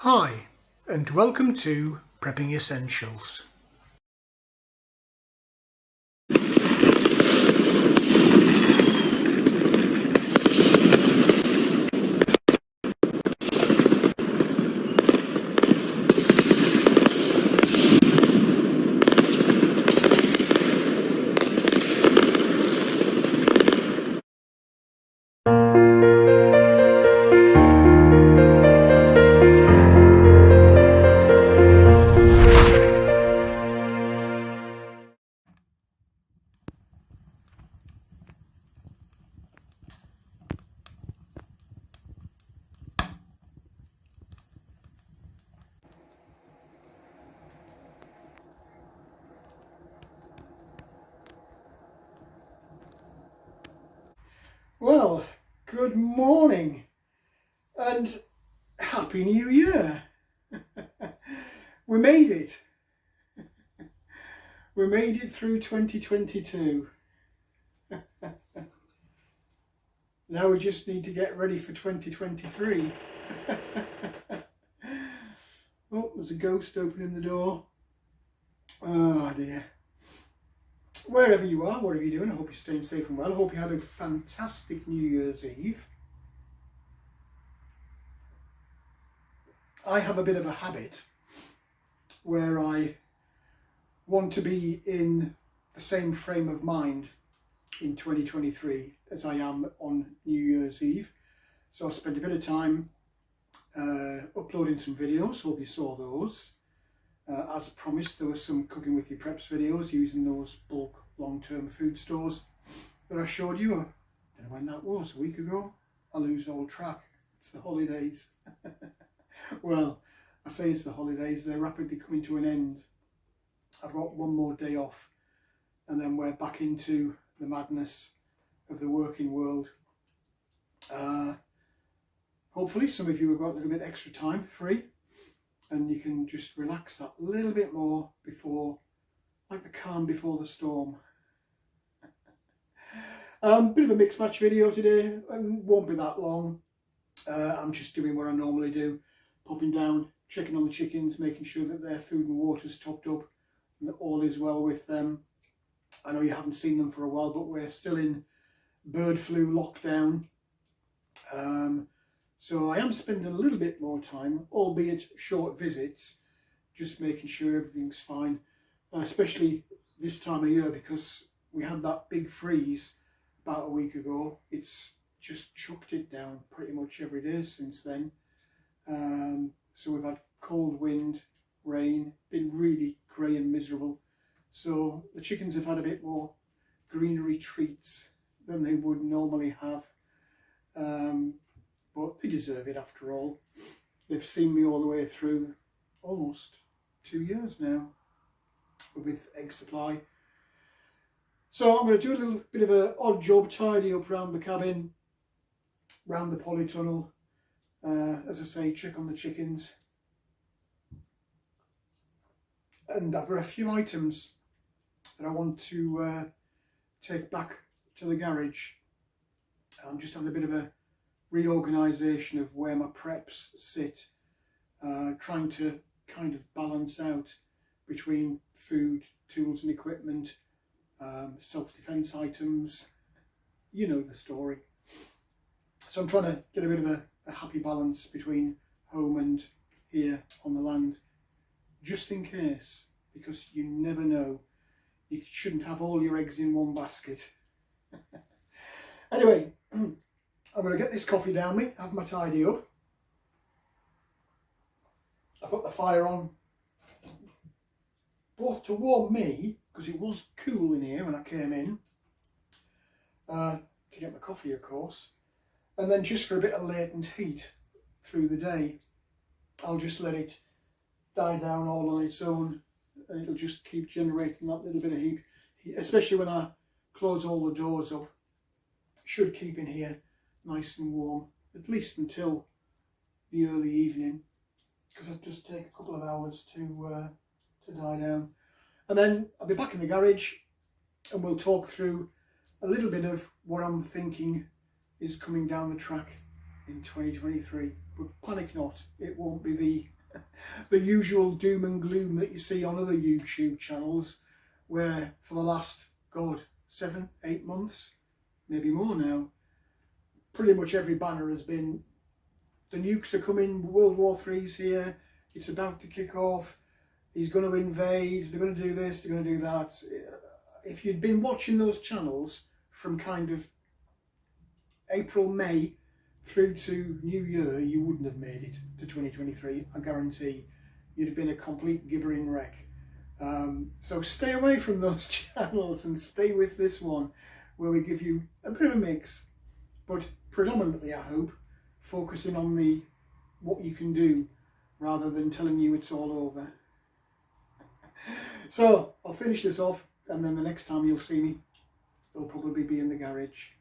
Hi, and welcome to Prepping Essentials. Well, good morning and Happy New Year. We made it. We made it through 2022. Now we just need to get ready for 2023. Oh, there's a ghost opening the door. Oh dear. Wherever you are, whatever you're doing, I hope you're staying safe and well. I hope you had a fantastic New Year's Eve. I have a bit of a habit where I want to be in the same frame of mind in 2023 as I am on New Year's Eve. So I spent a bit of time uploading some videos. Hope you saw those. As promised, there were some Cooking With Your Preps videos using those bulk long-term food stores that I showed you. I don't know when that was, a week ago. I lose all track. It's the holidays. Well, I say it's the holidays, they're rapidly coming to an end. I've got one more day off and then we're back into the madness of the working world. Hopefully some of you have got a little bit extra time free and you can just relax that little bit more before, like the calm before the storm. Bit of a mixed match video today, and won't be that long. I'm just doing what I normally do, popping down, checking on the chickens, making sure that their food and water's topped up and that all is well with them. I know you haven't seen them for a while, but we're still in bird flu lockdown. So I am spending a little bit more time, albeit short visits, just making sure everything's fine, especially this time of year because we had that big freeze about a week ago. It's just chucked it down pretty much every day since then. So we've had cold wind, rain, been really grey and miserable. So the chickens have had a bit more greenery treats than they would normally have. But they deserve it after all. They've seen me all the way through almost 2 years now with egg supply. So I'm going to do a little bit of an odd job tidy up around the cabin, round the polytunnel. As I say, check on the chickens. And I've got a few items that I want to take back to the garage. I'm just having a bit of a reorganisation of where my preps sit, trying to kind of balance out between food, tools and equipment, self-defence items, you know the story. So I'm trying to get a bit of a happy balance between home and here on the land, just in case, because you never know. You shouldn't have all your eggs in one basket. Anyway, I'm going to get this coffee down me, have my tidy up. I've got the fire on, both to warm me, because it was cool in here when I came in, to get my coffee of course, and then just for a bit of latent heat through the day. I'll just let it die down all on its own and it'll just keep generating that little bit of heat, especially when I close all the doors up. It should keep in here nice and warm, at least until the early evening, because it'll just take a couple of hours to die down. And then I'll be back in the garage and we'll talk through a little bit of what I'm thinking is coming down the track in 2023. But panic not, it won't be the usual doom and gloom that you see on other YouTube channels, where for the last, God, 7-8 months, maybe more now, pretty much every banner has been, the nukes are coming, World War III's here, it's about to kick off, he's going to invade, they're going to do this, they're going to do that. If you'd been watching those channels from kind of April, May through to New Year, you wouldn't have made it to 2023, I guarantee. You'd have been a complete gibbering wreck. So stay away from those channels and stay with this one, where we give you a bit of a mix, but predominantly, I hope, focusing on what you can do rather than telling you it's all over. So I'll finish this off, and then the next time you'll see me, it'll probably be in the garage.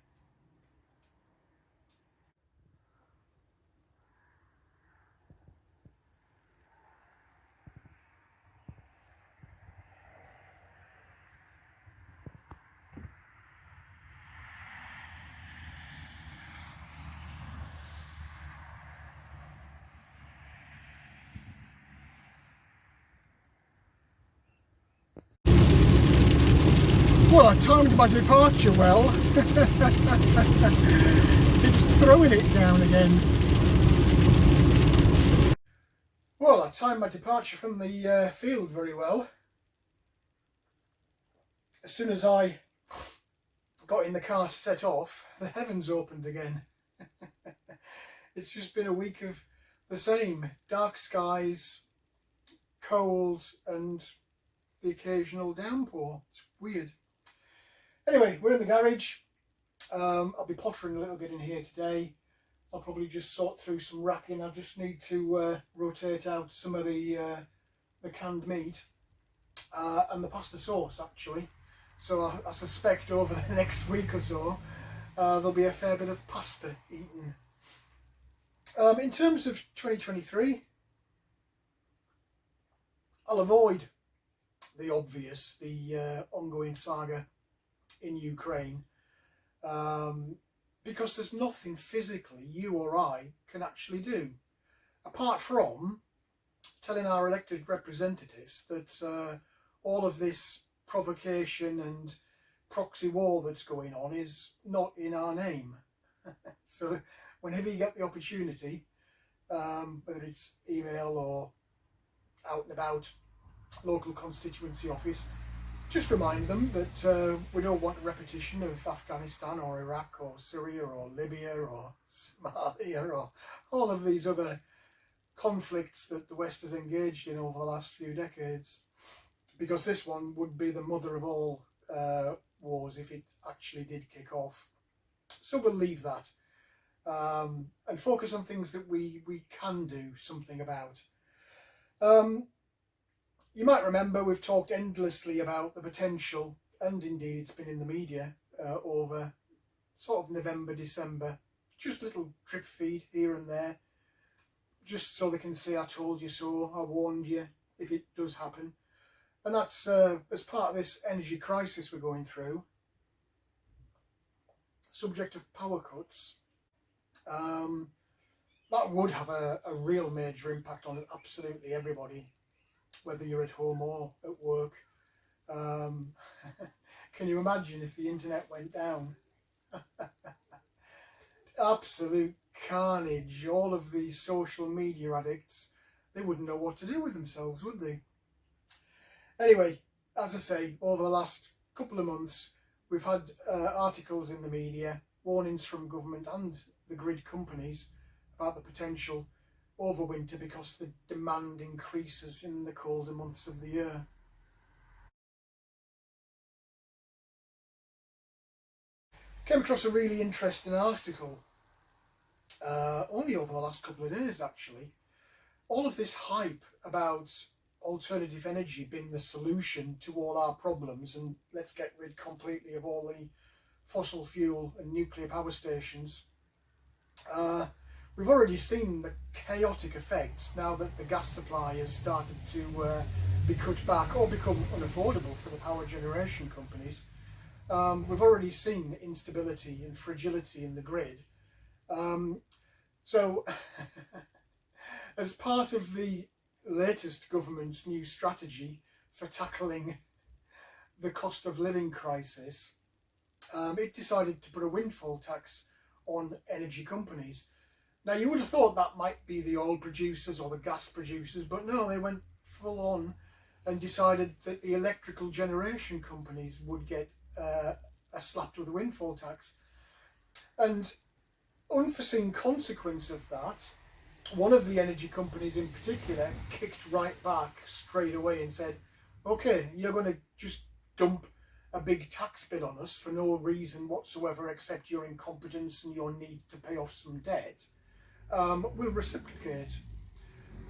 Well, I timed my departure well. It's throwing it down again. Well, I timed my departure from the field very well. As soon as I got in the car to set off, the heavens opened again. It's just been a week of the same. Dark skies, cold, and the occasional downpour. It's weird. Anyway, we're in the garage. I'll be pottering a little bit in here today. I'll probably just sort through some racking. I just need to rotate out some of the canned meat and the pasta sauce, actually. So I suspect over the next week or so there'll be a fair bit of pasta eaten. In terms of 2023, I'll avoid the obvious, the ongoing saga in Ukraine, because there's nothing physically you or I can actually do, apart from telling our elected representatives that all of this provocation and proxy war that's going on is not in our name. So whenever you get the opportunity, whether it's email or out and about local constituency office, just remind them that we don't want a repetition of Afghanistan or Iraq or Syria or Libya or Somalia or all of these other conflicts that the West has engaged in over the last few decades, because this one would be the mother of all wars if it actually did kick off. So we'll leave that and focus on things that we can do something about. You might remember we've talked endlessly about the potential, and indeed it's been in the media over sort of November, December, just little drip feed here and there, just so they can say I told you so, I warned you if it does happen. And that's as part of this energy crisis we're going through, subject of power cuts. That would have a real major impact on absolutely everybody, whether you're at home or at work. Can you imagine if the internet went down? Absolute carnage. All of these social media addicts, they wouldn't know what to do with themselves, would they? Anyway, as I say, over the last couple of months, we've had articles in the media, warnings from government and the grid companies about the potential over winter because the demand increases in the colder months of the year. Came across a really interesting article only over the last couple of days, actually. All of this hype about alternative energy being the solution to all our problems, and let's get rid completely of all the fossil fuel and nuclear power stations. We've already seen the chaotic effects now that the gas supply has started to be cut back or become unaffordable for the power generation companies. We've already seen instability and fragility in the grid. So as part of the latest government's new strategy for tackling the cost of living crisis, it decided to put a windfall tax on energy companies. Now, you would have thought that might be the oil producers or the gas producers, but no, they went full on and decided that the electrical generation companies would get slapped with a windfall tax. And unforeseen consequence of that, one of the energy companies in particular kicked right back straight away and said, okay, you're going to just dump a big tax bill on us for no reason whatsoever except your incompetence and your need to pay off some debt. We'll reciprocate.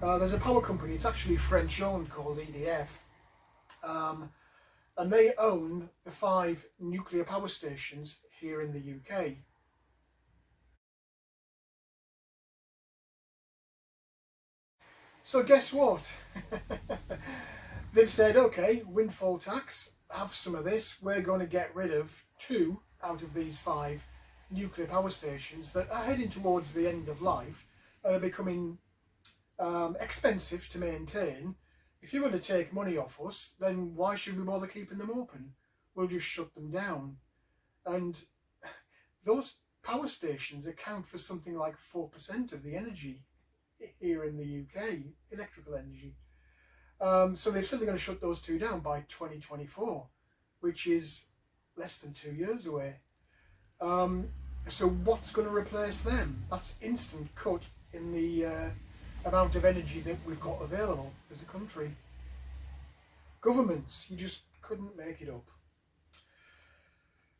There's a power company, it's actually French owned, called EDF, and they own the 5 nuclear power stations here in the UK. So guess what? They've said, okay, windfall tax, have some of this. We're going to get rid of 2 out of these 5 nuclear power stations that are heading towards the end of life and are becoming expensive to maintain. If you're going to take money off us, then why should we bother keeping them open? We'll just shut them down. And those power stations account for something like 4% of the energy here in the UK, electrical energy. So they've said they're going to shut those 2 down by 2024, which is less than 2 years away. So what's going to replace them? That's instant cut in the amount of energy that we've got available as a country. Governments, you just couldn't make it up.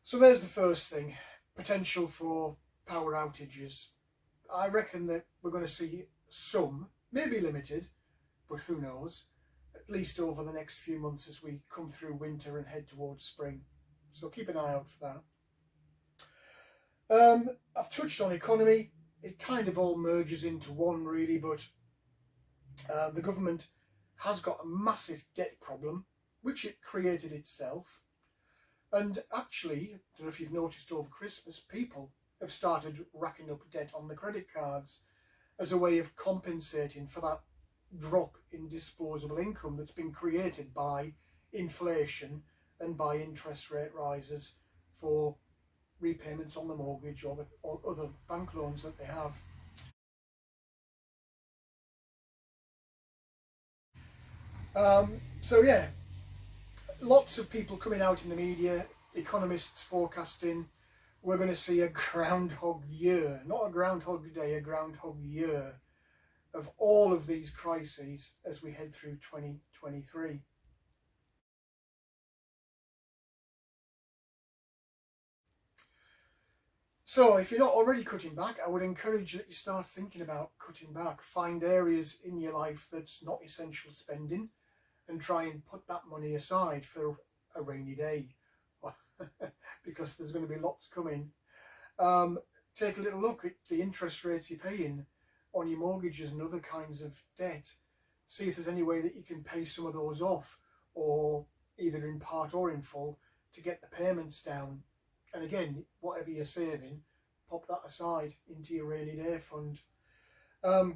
So there's the first thing, potential for power outages. I reckon that we're going to see some, maybe limited, but who knows, at least over the next few months as we come through winter and head towards spring. So keep an eye out for that. I've touched on economy. It kind of all merges into one really, but the government has got a massive debt problem, which it created itself. And actually, I don't know if you've noticed over Christmas, people have started racking up debt on the credit cards as a way of compensating for that drop in disposable income that's been created by inflation and by interest rate rises for repayments on the mortgage or other bank loans that they have. So yeah, lots of people coming out in the media, economists forecasting we're going to see a groundhog year, not a groundhog day, a groundhog year of all of these crises as we head through 2023. So if you're not already cutting back, I would encourage that you start thinking about cutting back. Find areas in your life that's not essential spending and try and put that money aside for a rainy day because there's going to be lots coming. Take a little look at the interest rates you're paying on your mortgages and other kinds of debt. See if there's any way that you can pay some of those off, or either in part or in full, to get the payments down. And again, whatever you're saving, pop that aside into your rainy day fund.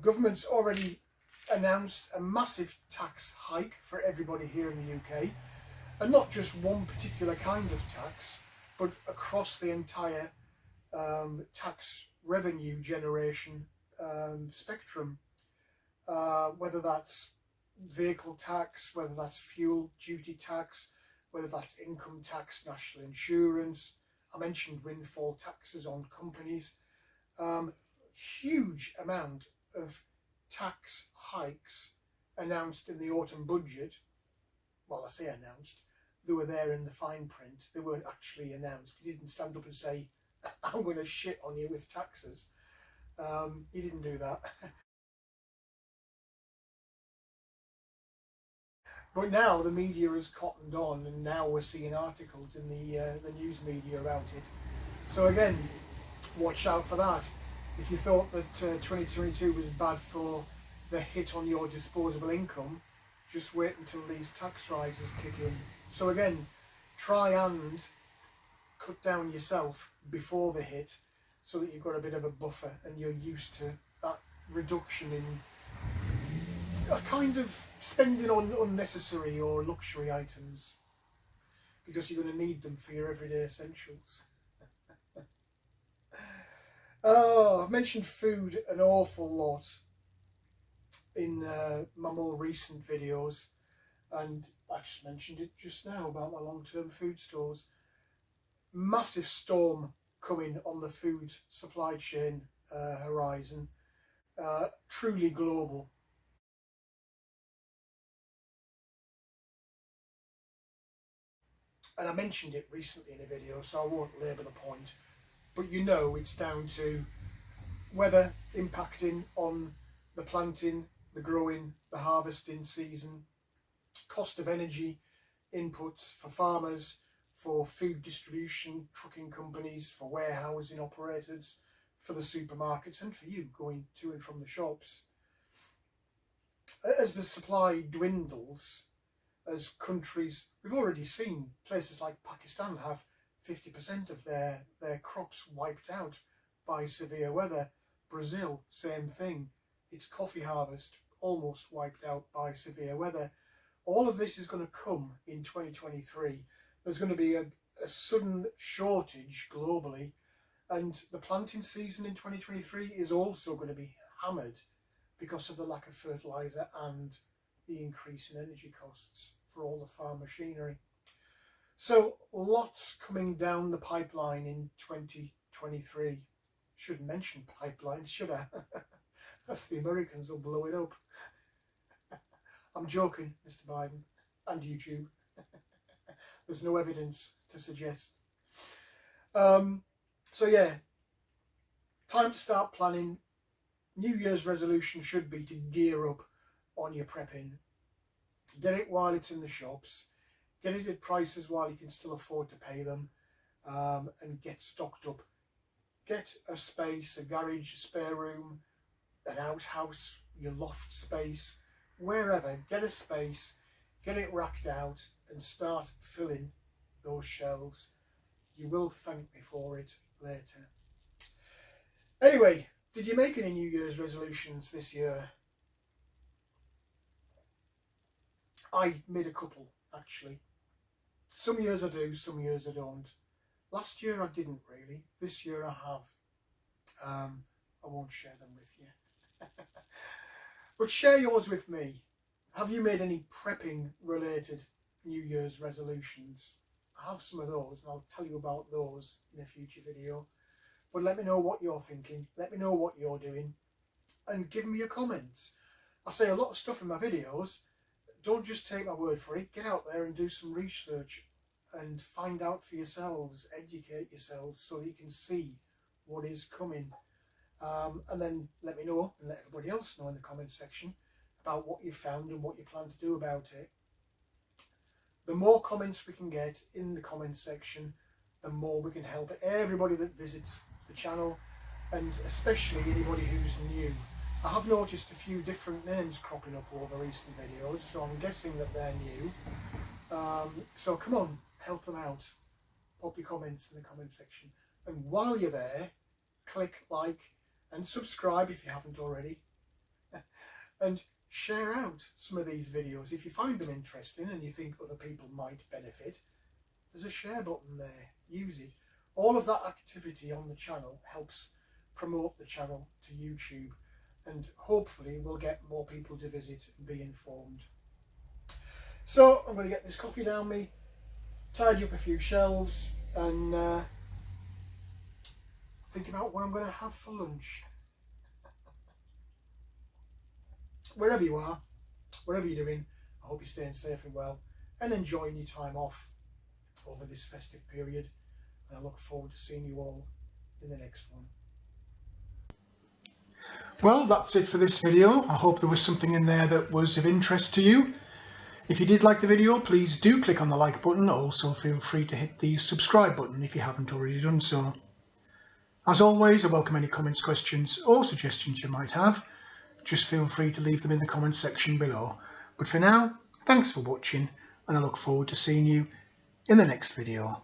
Government's already announced a massive tax hike for everybody here in the UK, and not just one particular kind of tax, but across the entire tax revenue generation spectrum, whether that's vehicle tax, whether that's fuel duty tax, whether that's income tax, national insurance. I mentioned windfall taxes on companies. Huge amount of tax hikes announced in the autumn budget. Well, I say announced, they were there in the fine print. They weren't actually announced. He didn't stand up and say, I'm going to shit on you with taxes. He didn't do that. But now the media has cottoned on, and now we're seeing articles in the news media about it. So again, watch out for that. If you thought that 2022 was bad for the hit on your disposable income, just wait until these tax rises kick in. So again, try and cut down yourself before the hit, so that you've got a bit of a buffer and you're used to that reduction in are kind of spending on unnecessary or luxury items because you're going to need them for your everyday essentials. Oh, I've mentioned food an awful lot in my more recent videos, and I just mentioned it just now about my long-term food stores. Massive storm coming on the food supply chain horizon, truly global. And I mentioned it recently in a video, so I won't labour the point, but you know it's down to weather impacting on the planting, the growing, the harvesting season, cost of energy inputs for farmers, for food distribution, trucking companies, for warehousing operators, for the supermarkets, and for you going to and from the shops. As the supply dwindles, as countries, we've already seen places like Pakistan have 50% of their crops wiped out by severe weather. Brazil, same thing. Its coffee harvest almost wiped out by severe weather. All of this is going to come in 2023. There's going to be a sudden shortage globally, and the planting season in 2023 is also going to be hammered because of the lack of fertiliser and the increase in energy costs for all the farm machinery. So lots coming down the pipeline in 2023. Shouldn't mention pipelines, should I? That's the Americans will blow it up. I'm joking, Mr. Biden and YouTube. There's no evidence to suggest. So yeah, time to start planning. New Year's resolution should be to gear up on your prepping. Get it while it's in the shops. Get it at prices while you can still afford to pay them, and get stocked up. Get a space, a garage, a spare room, an outhouse, your loft space, wherever. Get a space, get it racked out, and start filling those shelves. You will thank me for it later. Anyway, did you make any New Year's resolutions this year? I made a couple, actually. Some years I do, some years I don't. Last year I didn't really. This year I have. I won't share them with you. But share yours with me. Have you made any prepping related New Year's resolutions? I have some of those, and I'll tell you about those in a future video. But let me know what you're thinking. Let me know what you're doing. And give me your comments. I say a lot of stuff in my videos. Don't just take my word for it. Get out there and do some research and find out for yourselves. Educate yourselves so that you can see what is coming. And then let me know and let everybody else know in the comments section about what you found and what you plan to do about it. The more comments we can get in the comments section, the more we can help everybody that visits the channel, and especially anybody who's new. I have noticed a few different names cropping up over recent videos, so I'm guessing that they're new. So come on, help them out. Pop your comments in the comment section. And while you're there, click like and subscribe if you haven't already. And share out some of these videos. If you find them interesting and you think other people might benefit, there's a share button there. Use it. All of that activity on the channel helps promote the channel to YouTube, and hopefully we'll get more people to visit and be informed. So I'm going to get this coffee down me, tidy up a few shelves, and think about what I'm going to have for lunch. Wherever you are, whatever you're doing, I hope you're staying safe and well and enjoying your time off over this festive period. And I look forward to seeing you all in the next one. Well, that's it for this video. I hope there was something in there that was of interest to you. If you did like the video, please do click on the like button. Also feel free to hit the subscribe button if you haven't already done so. As always, I welcome any comments, questions or suggestions you might have. Just feel free to leave them in the comments section below. But for now, thanks for watching, and I look forward to seeing you in the next video.